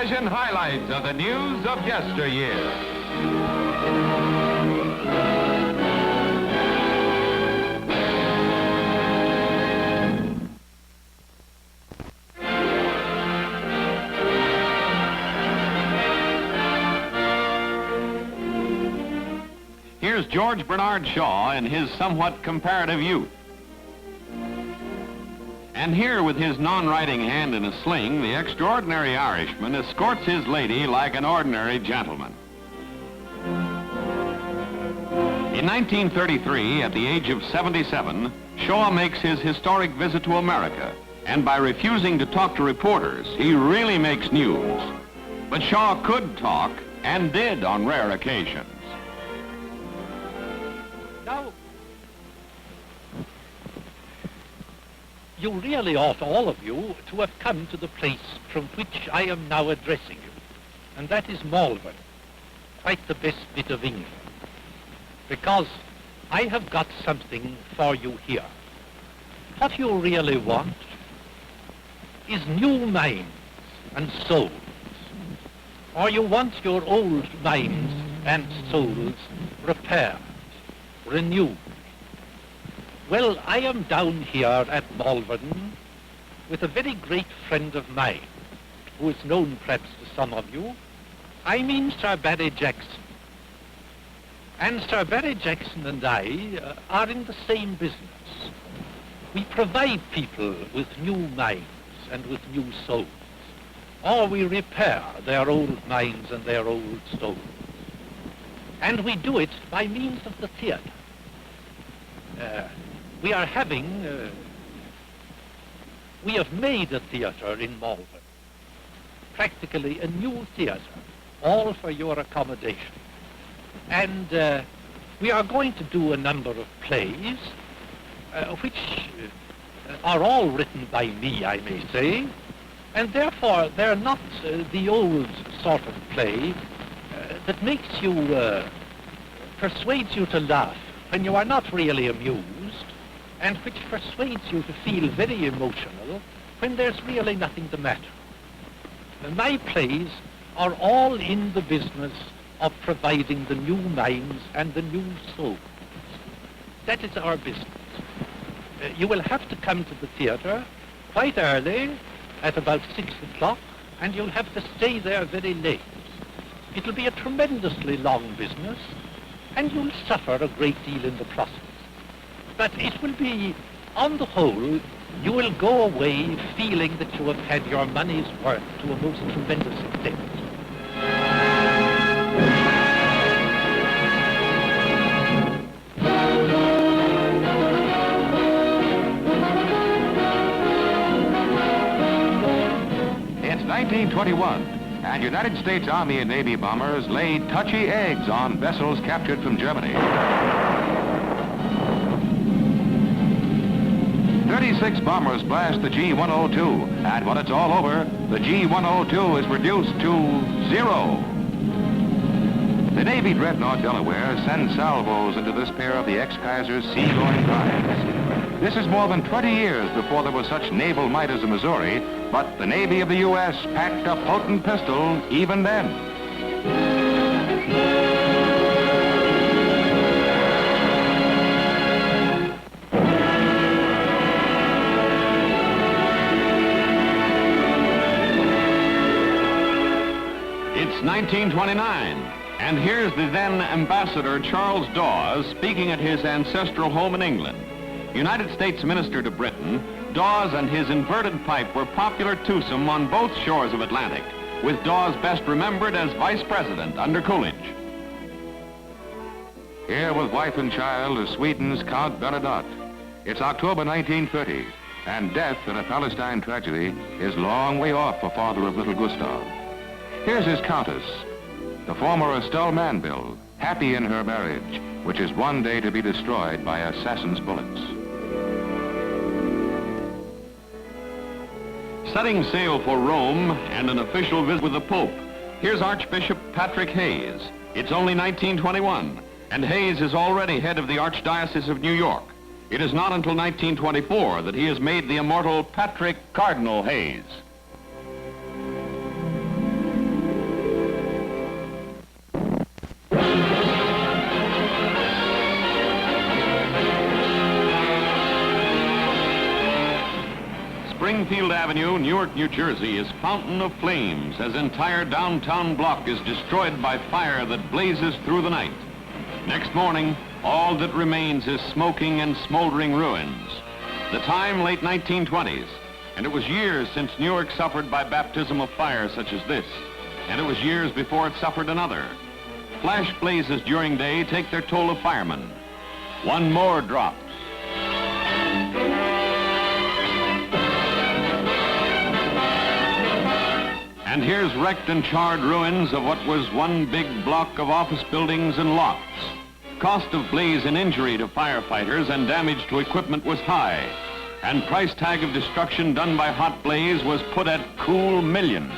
television highlights of the news of yesteryear. Here's George Bernard Shaw in his somewhat comparative youth. And here, with his non-writing hand in a sling, the extraordinary Irishman escorts his lady like an ordinary gentleman. In 1933, at the age of 77, Shaw makes his historic visit to America, and by refusing to talk to reporters, he really makes news. But Shaw could talk, and did on rare occasions. Now, you really ought, all of you, to have come to the place from which I am now addressing you, and that is Malvern, quite the best bit of England, because I have got something for you here. What you really want is new minds and souls, or you want your old minds and souls repaired, renewed. Well, I am down here at Malvern with a very great friend of mine, who is known perhaps to some of you. I mean Sir Barry Jackson. And Sir Barry Jackson and I are in the same business. We provide people with new minds and with new souls, or we repair their old minds and their old souls. And we do it by means of the theatre. We have made a theatre in Malvern, practically a new theatre, all for your accommodation. And we are going to do a number of plays, which are all written by me, I may say, and therefore they're not the old sort of play that makes you, persuades you to laugh when you are not really amused, and which persuades you to feel very emotional when there's really nothing the matter. My plays are all in the business of providing the new minds and the new souls. That is our business. You will have to come to the theatre quite early, at about 6 o'clock, and you'll have to stay there very late. It'll be a tremendously long business, and you'll suffer a great deal in the process. But it will be, on the whole, you will go away feeling that you have had your money's worth to a most tremendous extent. It's 1921, and United States Army and Navy bombers laid touchy eggs on vessels captured from Germany. 36 bombers blast the G-102, and when it's all over, the G-102 is reduced to 0. The Navy dreadnought Delaware sends salvos into this pair of the ex-Kaiser's sea-going prides. This is more than 20 years before there was such naval might as the Missouri, but the Navy of the U.S. packed a potent pistol even then. It's 1929, and here's the then Ambassador Charles Dawes speaking at his ancestral home in England. United States Minister to Britain, Dawes and his inverted pipe were popular twosome on both shores of Atlantic, with Dawes best remembered as Vice President under Coolidge. Here with wife and child is Sweden's Count Bernadotte. It's October 1930, and death in a Palestine tragedy is long way off for father of little Gustav. Here's his countess, the former Estelle Manville, happy in her marriage, which is one day to be destroyed by assassin's bullets. Setting sail for Rome and an official visit with the Pope, here's Archbishop Patrick Hayes. It's only 1921, and Hayes is already head of the Archdiocese of New York. It is not until 1924 that he is made the immortal Patrick Cardinal Hayes. Springfield Avenue, Newark, New Jersey, is fountain of flames as entire downtown block is destroyed by fire that blazes through the night. Next morning, all that remains is smoking and smoldering ruins. The time, late 1920s, and it was years since Newark suffered by baptism of fire such as this, and it was years before it suffered another. Flash blazes during day take their toll of firemen. One more drops. And here's wrecked and charred ruins of what was one big block of office buildings and lots. Cost of blaze and injury to firefighters and damage to equipment was high, and price tag of destruction done by hot blaze was put at cool millions.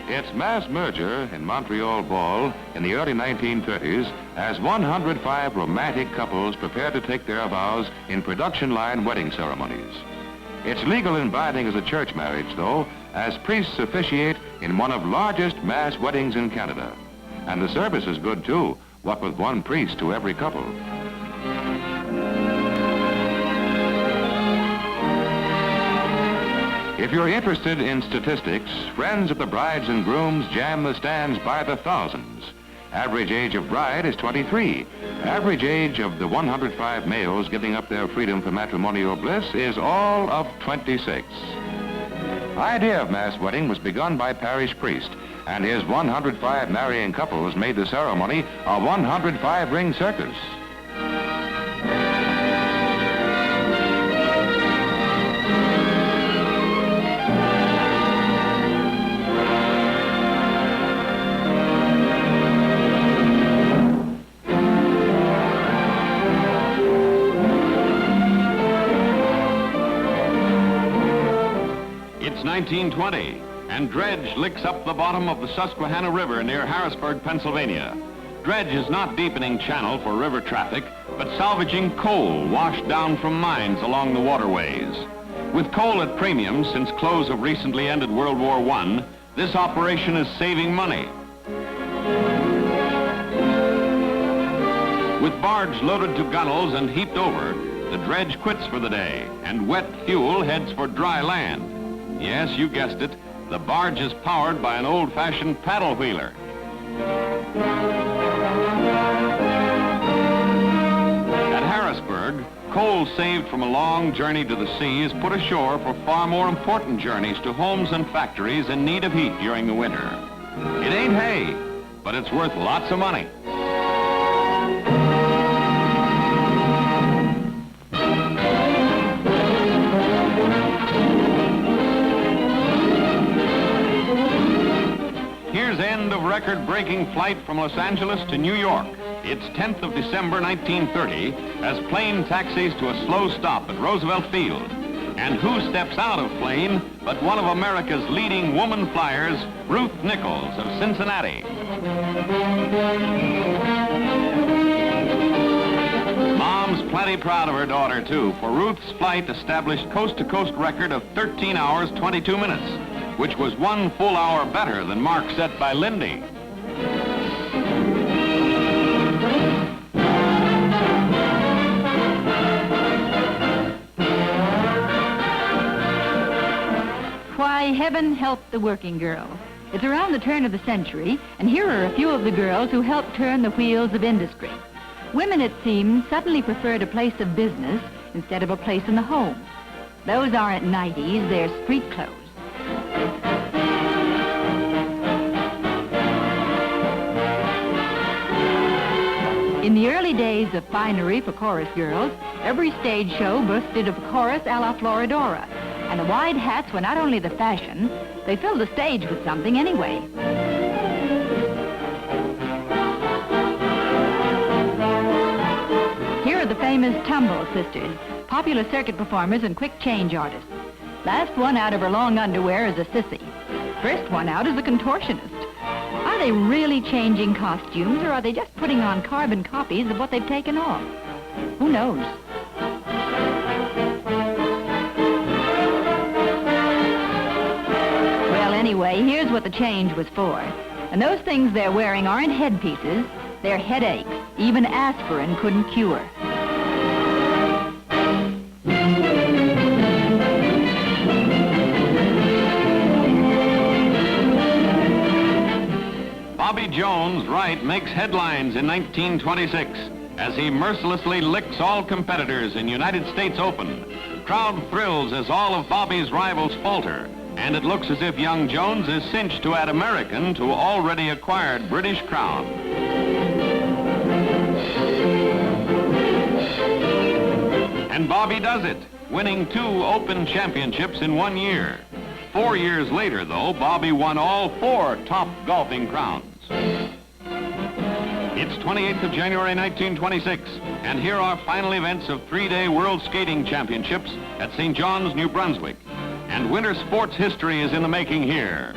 Its mass merger in Montreal Ball in the early 1930s as 105 romantic couples prepare to take their vows in production line wedding ceremonies. It's legal and binding as a church marriage, though, as priests officiate in one of largest mass weddings in Canada. And the service is good, too, what with one priest to every couple. If you're interested in statistics, friends of the brides and grooms jam the stands by the thousands. Average age of bride is 23. Average age of the 105 males giving up their freedom for matrimonial bliss is all of 26. Idea of mass wedding was begun by parish priest, and his 105 marrying couples made the ceremony a 105-ring circus. It's 1920, and dredge licks up the bottom of the Susquehanna River near Harrisburg, Pennsylvania. Dredge is not deepening channel for river traffic, but salvaging coal washed down from mines along the waterways. With coal at premium since close of recently ended World War I, this operation is saving money. With barge loaded to gunnels and heaped over, the dredge quits for the day, and wet fuel heads for dry land. Yes, you guessed it, the barge is powered by an old-fashioned paddle wheeler. At Harrisburg, coal saved from a long journey to the sea is put ashore for far more important journeys to homes and factories in need of heat during the winter. It ain't hay, but it's worth lots of money. Here's end of record-breaking flight from Los Angeles to New York. It's 10th of December, 1930, as plane taxis to a slow stop at Roosevelt Field. And who steps out of plane but one of America's leading woman flyers, Ruth Nichols of Cincinnati. Mom's plenty proud of her daughter, too, for Ruth's flight established coast-to-coast record of 13 hours, 22 minutes, which was 1 full hour better than mark set by Lindy. Why, heaven help the working girl. It's around the turn of the century, and here are a few of the girls who helped turn the wheels of industry. Women, it seems, suddenly preferred a place of business instead of a place in the home. Those aren't nighties, they're street clothes. In the early days of finery for chorus girls, every stage show boasted of chorus a la Floridora, and the wide hats were not only the fashion, they filled the stage with something anyway. Here are the famous Tumble Sisters, popular circuit performers and quick change artists. Last one out of her long underwear is a sissy. First one out is a contortionist. Are they really changing costumes, or are they just putting on carbon copies of what they've taken off? Who knows? Well, Anyway, here's what the change was for. And those things they're wearing aren't headpieces, they're headaches. Even aspirin couldn't cure. Bobby Jones' right makes headlines in 1926 as he mercilessly licks all competitors in United States Open. Crowd thrills as all of Bobby's rivals falter, and it looks as if young Jones is cinched to add American to already acquired British crown. And Bobby does it, winning 2 Open championships in 1 year. 4 years later, though, Bobby won all 4 top golfing crowns. It's 28th of January 1926, and here are final events of 3-day World Skating Championships at St. John's, New Brunswick. And winter sports history is in the making here.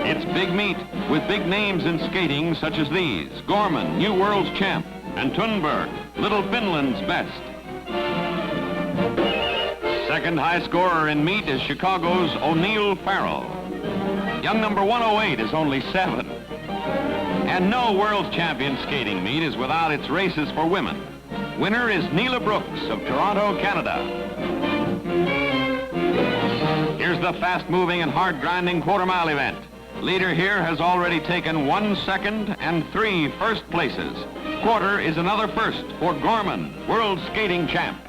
It's big meet with big names in skating such as these: Gorman, new world's champ, and Thunberg, Little Finland's best. Second high scorer in meet is Chicago's O'Neill Farrell. Young number 108 is only 7. And no world champion skating meet is without its races for women. Winner is Lela Brooks of Toronto, Canada. Here's the fast-moving and hard-grinding quarter-mile event. Leader here has already taken 1 second and 3 first places. Quarter is another first for Gorman, world skating champ.